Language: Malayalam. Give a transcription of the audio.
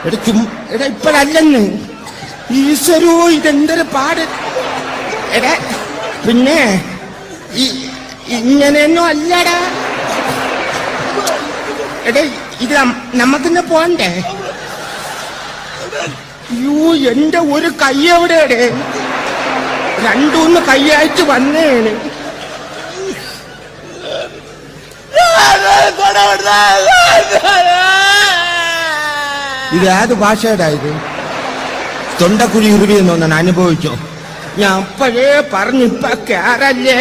എടാ ഇപ്പഴല്ലെന്ന് ഈശ്വരോ ഇതെന്തൊരു പാട്. എടാ പിന്നെ ഇങ്ങനെയൊന്നും അല്ലടാ. എടാ ഇത് നമുക്കിന്ന് പോണ്ടേ? യോ എന്റെ ഒരു കൈ എവിടെയുടെ? രണ്ടൂന്ന് കൈയായിട്ട് വന്നേന്. ഇത് ഏത് ഭാഷയുടെ ഇത്? തൊണ്ടക്കുഴി ഉരുവിയെന്ന് തോന്നാൻ അനുഭവിച്ചോ? ഞാൻ അപ്പോഴേ പറഞ്ഞിപ്പ കേറല്ലേ.